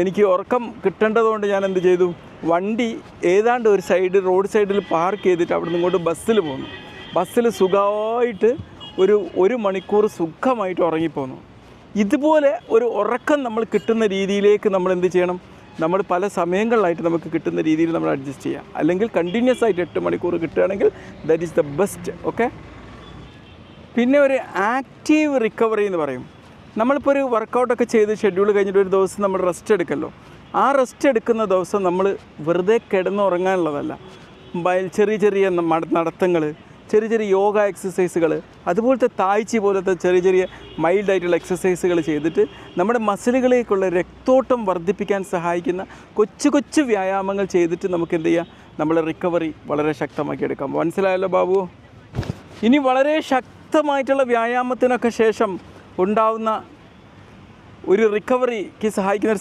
എനിക്ക് ഉറക്കം കിട്ടേണ്ടതുകൊണ്ട് ഞാൻ എന്ത് ചെയ്തു, വണ്ടി ഏതാണ്ട് ഒരു റോഡ് സൈഡിൽ പാർക്ക് ചെയ്തിട്ട് അവിടെ നിന്ന് ഇങ്ങോട്ട് ബസ്സിൽ പോന്നു. ബസ്സിൽ സുഖമായിട്ട് ഒരു മണിക്കൂർ സുഖമായിട്ട് ഉറങ്ങിപ്പോന്നു. ഇതുപോലെ ഒരു ഉറക്കം നമ്മൾ കിട്ടുന്ന രീതിയിലേക്ക് നമ്മൾ എന്ത് ചെയ്യണം, നമ്മൾ പല സമയങ്ങളിലായിട്ട് നമുക്ക് കിട്ടുന്ന രീതിയിൽ നമ്മൾ അഡ്ജസ്റ്റ് ചെയ്യുക. അല്ലെങ്കിൽ കണ്ടിന്യൂസ് ആയിട്ട് 8 മണിക്കൂർ കിട്ടുകയാണെങ്കിൽ that is the best. Okay. പിന്നെ ഒരു ആക്റ്റീവ് റിക്കവറി എന്ന് പറയും. നമ്മളിപ്പോൾ ഒരു വർക്കൗട്ടൊക്കെ ചെയ്ത് ഷെഡ്യൂൾ കഴിഞ്ഞിട്ട് ഒരു ദിവസം നമ്മൾ റെസ്റ്റ് എടുക്കല്ലോ. ആ റെസ്റ്റ് എടുക്കുന്ന ദിവസം നമ്മൾ വെറുതെ കിടന്നുറങ്ങാനുള്ളതല്ല. ചെറിയ ചെറിയ നടത്തങ്ങൾ, ചെറിയ ചെറിയ യോഗ എക്സസൈസുകൾ, അതുപോലത്തെ താഴ്ച പോലത്തെ ചെറിയ മൈൽഡായിട്ടുള്ള എക്സസൈസുകൾ ചെയ്തിട്ട് നമ്മുടെ മസിലുകളിലേക്കുള്ള രക്തോട്ടം വർദ്ധിപ്പിക്കാൻ സഹായിക്കുന്ന കൊച്ചു വ്യായാമങ്ങൾ ചെയ്തിട്ട് നമുക്ക് എന്ത് ചെയ്യാം, നമ്മളെ റിക്കവറി വളരെ ശക്തമാക്കി എടുക്കാം. മനസ്സിലായല്ലോ ബാബു? ഇനി വളരെ ശക്തമായിട്ടുള്ള വ്യായാമത്തിനൊക്കെ ശേഷം ഉണ്ടാവുന്ന ഒരു റിക്കവറിക്ക് സഹായിക്കുന്ന